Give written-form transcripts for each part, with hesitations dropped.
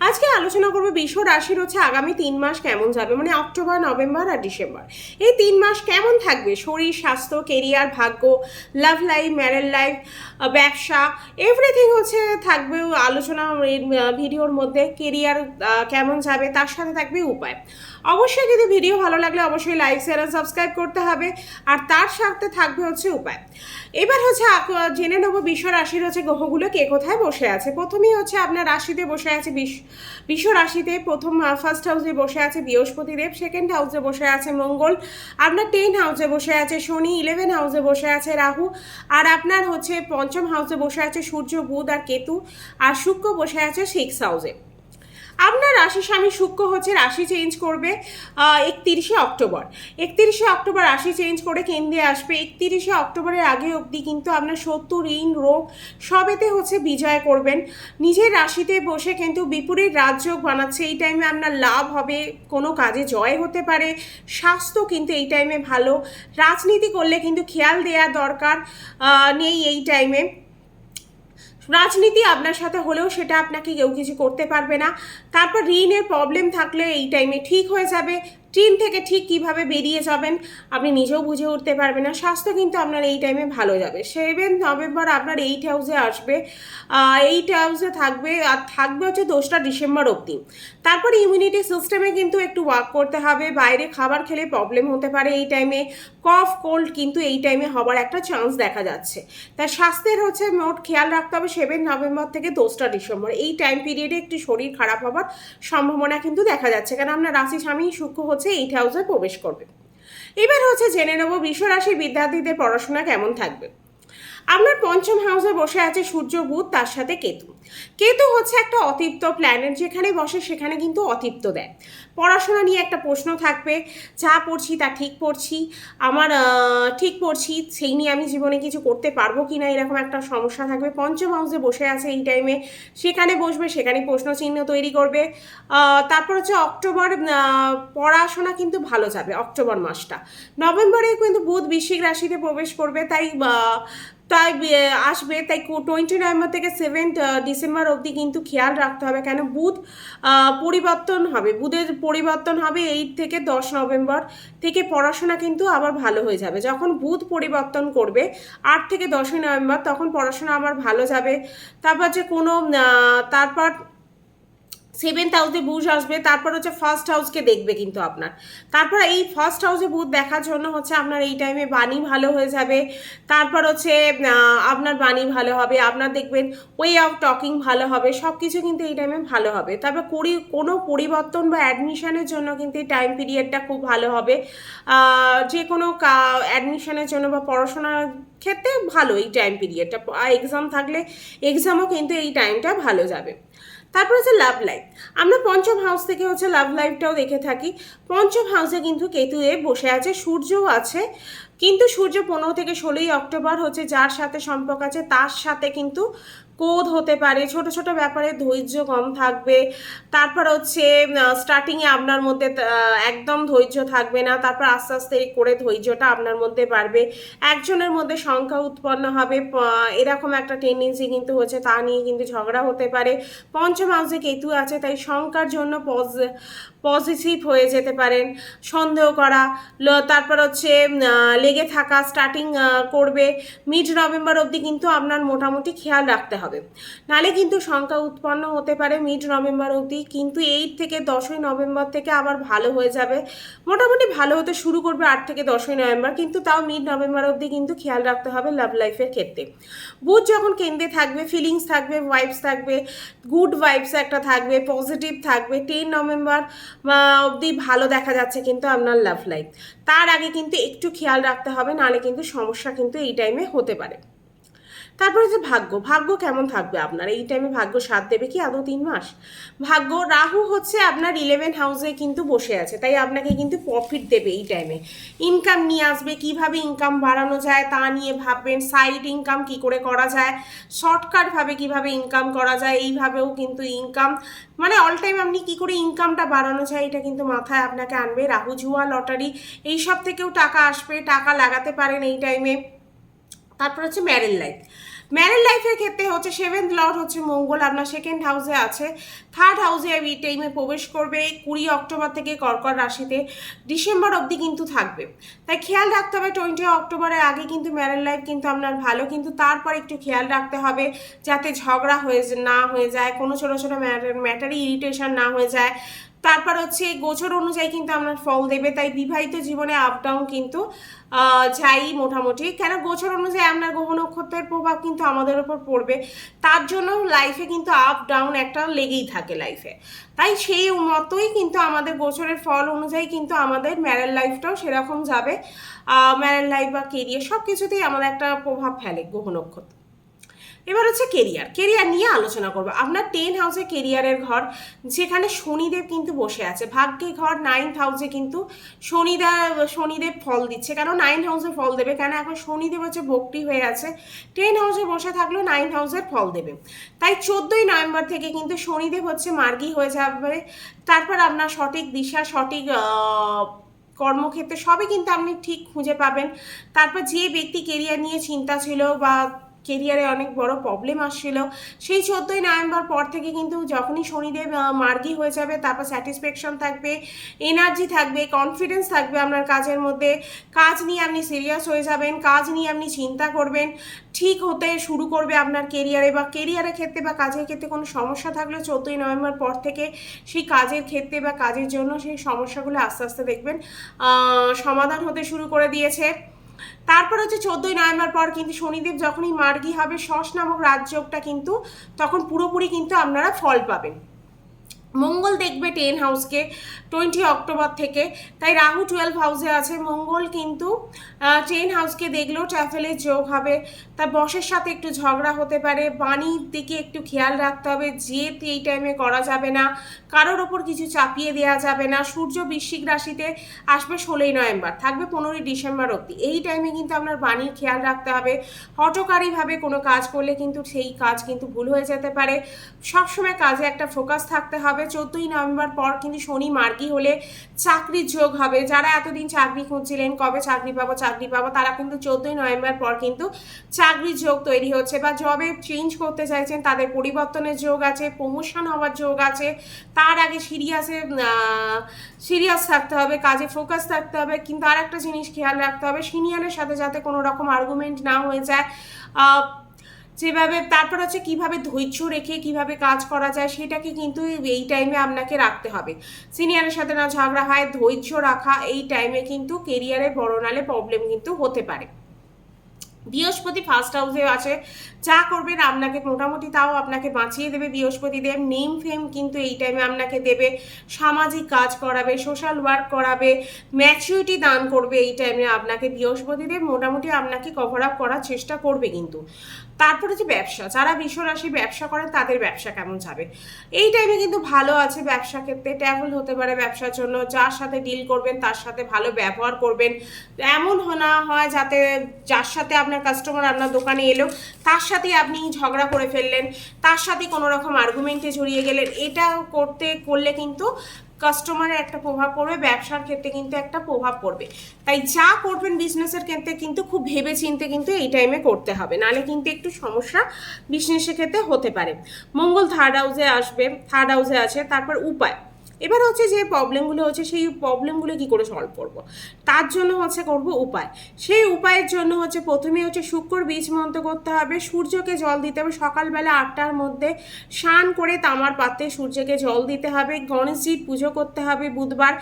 আজকে আলোচনা করবো বৃষ রাশির হচ্ছে আগামী 3 মাস কেমন যাবে, মানে অক্টোবর, নভেম্বর আর ডিসেম্বর। এই 3 মাস কেমন থাকবে শরীর, স্বাস্থ্য, কেরিয়ার, ভাগ্য, লাভ লাইফ, ম্যারেজ লাইফ, ব্যবসা, এভরিথিং হচ্ছে থাকবে আলোচনা এই ভিডিওর মধ্যে। কেরিয়ার কেমন যাবে তার সাথে থাকবে উপায়। অবশ্যই যদি ভিডিও ভালো লাগলে অবশ্যই লাইক, শেয়ার আর সাবস্ক্রাইব করতে হবে, আর তার সাথে থাকবে হচ্ছে উপায়। এবার হচ্ছে জেনে নেবো বৃষ রাশির হচ্ছে গ্রহগুলো কে কোথায় বসে আছে। প্রথমেই হচ্ছে আপনার রাশিতে বসে আছে বৃষ রাশিতে প্রথম ফার্স্ট হাউসে বসে আছে বৃহস্পতিদেব, সেকেন্ড হাউসে বসে আছে মঙ্গল, আপনার 10 হাউসে বসে আছে শনি, 11 হাউসে বসে আছে রাহু, আর আপনার হচ্ছে পঞ্চম হাউসে বসে আছে সূর্য, বুধ আর কেতু, আর শুক্র বসে আছে 6 হাউসে। আপনার রাশি স্বামী শুক্র হচ্ছে রাশি চেঞ্জ করবে 31শে অক্টোবর। 31শে অক্টোবর রাশি চেঞ্জ করে কেন্দ্রে আসবে। 31শে অক্টোবরের আগে অবধি কিন্তু আপনার শত্রু, ঋণ, রোগ সবেতে হচ্ছে বিজয় করবেন। নিজের রাশিতে বসে কিন্তু বিপরীত রাজযোগ বানাচ্ছে। এই টাইমে আপনার লাভ হবে, কোনো কাজে জয় হতে পারে। স্বাস্থ্য কিন্তু এই টাইমে ভালো। রাজনীতি করলে কিন্তু খেয়াল দেওয়া দরকার নেই এই টাইমে। রাজনীতি আপনার সাথে হলেও সেটা আপনাকে কেউ কিছু করতে পারবে না। তারপর ঋণের প্রবলেম থাকলে এই টাইমে ঠিক হয়ে যাবে। ঋণ থেকে ঠিক কিভাবে বেরিয়ে যাবেন আপনি নিজেও বুঝে উঠতে পারবেন না। স্বাস্থ্য কিন্তু আপনার এই টাইমে ভালো যাবে। 7 নভেম্বর আপনার 8 হাউসে আসবে, 8 হাউসে থাকবে, আর থাকবে হচ্ছে 2রা ডিসেম্বর অবধি। তারপর ইমিউনিটি সিস্টেমে কিন্তু একটু ওয়ার্ক করতে হবে। বাইরে খাবার খেলে প্রবলেম হতে পারে এই টাইমে। কফ, কোল্ড কিন্তু এই টাইমে হবার একটা চান্স দেখা যাচ্ছে। তাই স্বাস্থ্যের হচ্ছে মোট খেয়াল রাখতে হবে। 7 নভেম্বর থেকে 2রা ডিসেম্বর এই টাইম পিরিয়ডে একটু শরীর খারাপ হবার সম্ভাবনা কিন্তু দেখা যাচ্ছে, কারণ আপনার রাশি স্বামী শুক্র হচ্ছে 8 হাউসে প্রবেশ করবে। এবার হচ্ছে জেনে নেব বৃষ রাশির বিদ্যার্থীদের পড়াশোনা কেমন থাকবে। আপনার পঞ্চম হাউসে বসে আছে সূর্য, বুধ, তার সাথে কেতু। কেতু হচ্ছে একটা অতৃপ্ত প্ল্যানেট, যেখানে বসে সেখানে কিন্তু অতৃপ্ত দেয়। পড়াশোনা নিয়ে একটা প্রশ্ন থাকবে, যা পড়ছি তা ঠিক পড়ছি, আমার ঠিক পড়ছি, সেই নিয়ে আমি জীবনে কিছু করতে পারবো কি না, এরকম একটা সমস্যা থাকবে। পঞ্চম হাউসে বসে আছে এই টাইমে, সেখানে বসবে, সেখানে প্রশ্নচিহ্ন তৈরি করবে। তারপর হচ্ছে অক্টোবর, পড়াশোনা কিন্তু ভালো যাবে অক্টোবর মাসটা। নভেম্বরে কিন্তু বুধ বৃশ্চিক রাশিতে প্রবেশ করবে, তাই আসবে। তাই 20 নভেম্বর থেকে 7 ডিসেম্বর অবধি কিন্তু খেয়াল রাখতে হবে, কেন বুধ পরিবর্তন হবে। বুধের পরিবর্তন হবে 8 থেকে 10 নভেম্বর থেকে। পড়াশোনা কিন্তু আবার ভালো হয়ে যাবে যখন বুধ পরিবর্তন করবে 8 থেকে 10 নভেম্বর, তখন পড়াশোনা আবার ভালো যাবে। তারপর যে কোনো তারপর 7th হাউসে বুধ আসবে, তারপর হচ্ছে ফার্স্ট হাউসকে দেখবে কিন্তু আপনার। তারপর এই ফার্স্ট হাউসে বুধ দেখার জন্য হচ্ছে আপনার এই টাইমে বাণী ভালো হয়ে যাবে। তারপর হচ্ছে আপনার বাণী ভালো হবে, আপনার দেখবেন ওয়ে অফ টকিং ভালো হবে, সব কিছু কিন্তু এই টাইমে ভালো হবে। তারপর কোনো পরিবর্তন বা অ্যাডমিশনের জন্য কিন্তু এই টাইম পিরিয়ডটা খুব ভালো হবে। যে কোনো অ্যাডমিশনের জন্য বা পড়াশোনার ক্ষেত্রে ভালো এই টাইম পিরিয়ডটা। এক্সাম থাকলে এক্সামও কিন্তু এই টাইমটা ভালো যাবে। তারপর হচ্ছে লাভ লাইফ। আমরা পঞ্চম হাউস থেকে হচ্ছে লাভ লাইফটাও দেখে থাকি। পঞ্চম হাউসে কিন্তু কেতুয়ে বসে আছে, সূর্যও আছে, কিন্তু সূর্য 15 থেকে 16 অক্টোবর হচ্ছে যার সাথে সম্পর্ক আছে তার সাথে কিন্তু ক্রোধ হতে পারে, ছোট ছোট ব্যাপারে ধৈর্য কম থাকবে। তারপর হচ্ছে স্টার্টিংয়ে আপনার মধ্যে একদম ধৈর্য থাকবে না, তারপর আস্তে আস্তে করে ধৈর্যটা আপনার মধ্যে বাড়বে। একজনের মধ্যে সংখ্যা উৎপন্ন হবে, এরকম একটা টেন্ডেন্সি কিন্তু হচ্ছে, তা নিয়ে কিন্তু ঝগড়া হতে পারে। পঞ্চম হাউসে কেতু আছে, তাই সংখ্যার জন্য পজিটিভ হয়ে যেতে পারেন। সন্দেহ করা, তারপর হচ্ছে লেগে থাকা স্টার্টিং করবে। মিড নভেম্বর অবধি কিন্তু আপনার মোটামুটি খেয়াল রাখতে হবে, নালে কিন্তু সংখ্যা উৎপন্ন হতে পারে মিড নভেম্বর অবধি। কিন্তু 8 থেকে 10 নভেম্বর থেকে আবার ভালো হয়ে যাবে, মোটামুটি ভালো হতে শুরু করবে 8 থেকে 10 নভেম্বর, কিন্তু তাও মিড নভেম্বর অবধি কিন্তু খেয়াল রাখতে হবে লাভ লাইফের ক্ষেত্রে। বুধ যখন কেন্দ্রে থাকবে, ফিলিংস থাকবে, ভাইবস থাকবে, গুড ভাইবস একটা থাকবে, পজিটিভ থাকবে। 10 নভেম্বর অবধি ভালো দেখা যাচ্ছে কিন্তু আপনার লাভ লাইফ। তার আগে কিন্তু একটু খেয়াল রাখতে হবে, নাহলে কিন্তু সমস্যা কিন্তু এই টাইমে হতে পারে। তারপরে যে ভাগ্য কেমন থাকবে আপনার এই টাইমে, ভাগ্য সাথ দেবে কি আদৌ 3 মাস? ভাগ্য, রাহু হচ্ছে আপনার 11 হাউসে কিন্তু বসে আছে, তাই আপনাকে কিন্তু প্রফিট দেবে এই টাইমে। ইনকাম নিয়ে আসবে, কিভাবে ইনকাম বাড়ানো যায় তা নিয়ে ভাববেন। সাইড ইনকাম কি করে করা যায়, শর্টকাটভাবে কিভাবে ইনকাম করা যায়, এইভাবেও কিন্তু ইনকাম, মানে অল টাইম আপনি কি করে ইনকামটা বাড়ানো যায় এটা কিন্তু মাথায় আপনাকে আনবে। রাহু, জুয়া, লটারি এইসব থেকেও টাকা আসবে, টাকা লাগাতে পারেন এই টাইমে। তারপর হচ্ছে ম্যারেজ লাইফ। ম্যারিড লাইফের ক্ষেত্রে হচ্ছে 7th লর্ড হচ্ছে মঙ্গল আপনার 2nd হাউসে আছে, 3rd হাউসে এই টাইমে প্রবেশ করবে 20 অক্টোবর থেকে কর্কট রাশিতে, ডিসেম্বর অবধি কিন্তু থাকবে। তাই খেয়াল রাখতে হবে 20 অক্টোবরের আগে কিন্তু ম্যারিড লাইফ কিন্তু আপনার ভালো, কিন্তু তারপর একটু খেয়াল রাখতে হবে যাতে ঝগড়া না হয়ে যায়, কোনো ছোটো ছোটো ম্যাটারে ইরিটেশন না হয়ে যায়। তারপর হচ্ছে গোচর অনুযায়ী কিন্তু আপনার ফল দেবে, তাই বিবাহিত জীবনে আপ ডাউন কিন্তু যাই মোটামুটি, কেন গোচর অনুযায়ী আপনার গ্রহ নক্ষত্রের প্রভাব কিন্তু আমাদের ওপর পড়বে, তার জন্য লাইফে কিন্তু আপ ডাউন একটা লেগেই থাকে লাইফে। তাই সেই মতোই কিন্তু আমাদের গোচরের ফল অনুযায়ী কিন্তু আমাদের ম্যারেড লাইফটাও সেরকম যাবে। ম্যারেড লাইফ বা কেরিয়ার সব কিছুতেই আমাদের একটা প্রভাব ফেলে গ্রহ নক্ষত্র। এবার হচ্ছে কেরিয়ার নিয়ে আলোচনা করবো। আপনার 10 হাউসে কেরিয়ারের ঘর, যেখানে শনিদেব কিন্তু বসে আছে, ভাগ্যে ঘর 9th হাউসে কিন্তু শনিদেব ফল দিচ্ছে। কেন 9th হাউসে ফল দেবে, কেন এখন শনিদেব হচ্ছে বক্রি হয়ে আছে, 10 হাউসে বসে থাকলেও 9th হাউসের ফল দেবে। তাই 14ই নভেম্বর থেকে কিন্তু শনিদেব হচ্ছে মার্গী হয়ে যাবে। তারপর আপনার সঠিক দিশা, সঠিক কর্মক্ষেত্রে সবই কিন্তু আপনি ঠিক খুঁজে পাবেন। তারপর যে ব্যক্তি কেরিয়ার নিয়ে চিন্তা ছিল বা কেরিয়ারে অনেক বড় প্রবলেম আসছিল, সেই 14ই নভেম্বর পর থেকে কিন্তু যখনই শনিদেব মার্গী হয়ে যাবে, তারপর স্যাটিসফ্যাকশন থাকবে, এনার্জি থাকবে, কনফিডেন্স থাকবে আপনার কাজের মধ্যে, কাজ নিয়ে আপনি সিরিয়াস হয়ে যাবেন, কাজ নিয়ে আপনি চিন্তা করবেন, ঠিক হতে শুরু করবে আপনার কেরিয়ারে বা কেরিয়ারের ক্ষেত্রে বা কাজের ক্ষেত্রে কোনো সমস্যা থাকলে 14ই নভেম্বর পর থেকে সেই কাজের ক্ষেত্রে বা কাজের জন্য সেই সমস্যাগুলো আস্তে আস্তে দেখবেন সমাধান হতে শুরু করে দিয়েছে। তারপর হচ্ছে 14ই নভেম্বর পর কিন্তু শনিদেব যখনই মার্গী হবে, শশ নামক রাজযোগটা কিন্তু তখন পুরোপুরি কিন্তু আপনারা ফল পাবেন। মঙ্গল দেখবে 10 হাউসকে 20 অক্টোবর থেকে, তাই রাহু 12 হাউসে আছে, মঙ্গল কিন্তু 10 হাউসকে দেখলেও ট্রাভেলের যোগ হবে। তার বসের সাথে একটু ঝগড়া হতে পারে, বাণীর দিকে একটু খেয়াল রাখতে হবে, জেদ এই টাইমে করা যাবে না, কারোর ওপর কিছু চাপিয়ে দেওয়া যাবে না। সূর্য বৃশ্চিক রাশিতে আসবে 16ই নভেম্বর, থাকবে 15ই ডিসেম্বর অবধি। এই টাইমে কিন্তু আপনার বাণীর খেয়াল রাখতে হবে, হঠকারীভাবে কোনো কাজ করলে কিন্তু সেই কাজ কিন্তু ভুল হয়ে যেতে পারে। সবসময় কাজে একটা ফোকাস থাকতে হবে। 14ই নভেম্বর পর কিন্তু শনি মার্গী হলে চাকরির যোগ হবে। যারা এতদিন চাকরি খুঁজছিলেন, কবে চাকরি পাবো, তারা কিন্তু 14ই নভেম্বর পর কিন্তু চাকরির যোগ তৈরি হচ্ছে, বা জবে চেঞ্জ করতে চাইছেন তাদের পরিবর্তনের যোগ আছে, প্রমোশন হওয়ার যোগ আছে। তার আগে সিরিয়াস থাকতে হবে, কাজে ফোকাস থাকতে হবে। কিন্তু আর একটা জিনিস খেয়াল রাখতে হবে, সিনিয়রের সাথে যাতে কোনো রকম আর্গুমেন্ট না হয়ে যায়, যেভাবে তারপর হচ্ছে কিভাবে ধৈর্য রেখে কিভাবে কাজ করা যায় সেটাকে কিন্তু এই টাইমে আপনাকে রাখতে হবে। সিনিয়রের সাথে না ঝগড়া হয়, ধৈর্য রাখা এই টাইমে কিন্তু কেরিয়ারে বড় নালে প্রবলেম কিন্তু হতে পারে। বৃহস্পতি 1st হাউসে আছে, যা করবেন আপনাকে মোটামুটি তাও আপনাকে বাঁচিয়ে দেবে বৃহস্পতি দেব। নেম ফেম কিন্তু এই টাইমে আপনাকে দেবে, সামাজিক কাজ করাবে, সোশ্যাল ওয়ার্ক করাবে, ম্যাচুরিটি দান করবে এই টাইমে আপনাকে বৃহস্পতি দেব, মোটামুটি আপনাকে কভার আপ করার চেষ্টা করবে কিন্তু। তারপরে যে ব্যবসা, যারা বৃষরাশি ব্যবসা করেন তাদের ব্যবসা কেমন যাবে এই টাইমে কিন্তু ভালো আছে। ব্যবসা ক্ষেত্রে ট্যাবল হতে পারে ব্যবসার জন্য, যার সাথে ডিল করবেন তার সাথে ভালো ব্যবহার করবেন, এমন না হয় যাতে যার সাথে আপনার কাস্টমার আপনার দোকানে এলো তার সাথেই আপনি ঝগড়া করে ফেললেন, তার সাথে কোনো রকম আর্গুমেন্টে জড়িয়ে গেলেন। এটা করলে কিন্তু কাস্টমারের একটা প্রভাব পড়বে, ব্যবসার ক্ষেত্রে কিন্তু একটা প্রভাব পড়বে। তাই যা করবেন বিজনেসের ক্ষেত্রে কিন্তু খুব ভেবে চিন্তে কিন্তু এই টাইমে করতে হবে, নাহলে কিন্তু একটু সমস্যা বিজনেসের ক্ষেত্রে হতে পারে। মঙ্গল 3rd হাউসে আসবে, 3rd হাউসে আছে। তারপর উপায়, এবার হচ্ছে যে প্রবলেমগুলো হচ্ছে সেই প্রবলেমগুলো কী করে সলভ করব, তার জন্য হচ্ছে করব উপায়। সেই উপায়ের জন্য হচ্ছে প্রথমে হচ্ছে শুক্র বীজ মন্ত্র করতে হবে, সূর্যকে জল দিতে হবে, সকালবেলা 8টার মধ্যে স্নান করে তামার পাত্রে সূর্যকে জল দিতে হবে, গণেশজির পুজো করতে হবে, বুধবার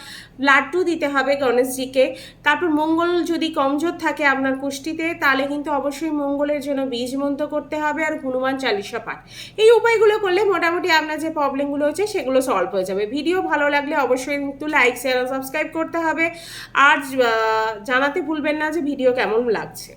লাড্ডু দিতে হবে গণেশজিকে। তারপর মঙ্গল যদি কমজোর থাকে আপনার কুষ্টিতে, তাহলে কিন্তু অবশ্যই মঙ্গলের জন্য বীজ মন্ত্র করতে হবে আর হনুমান চালিসা পাঠ। এই উপায়গুলো করলে মোটামুটি আপনার যে প্রবলেমগুলো হচ্ছে সেগুলো সলভ হয়ে যাবে। ভিডিও ভালো লাগলে অবশ্যই কিন্তু লাইক শেয়ার সাবস্ক্রাইব করতে হবে, আর জানাতে ভুলবেন না যে ভিডিও কেমন লাগছে।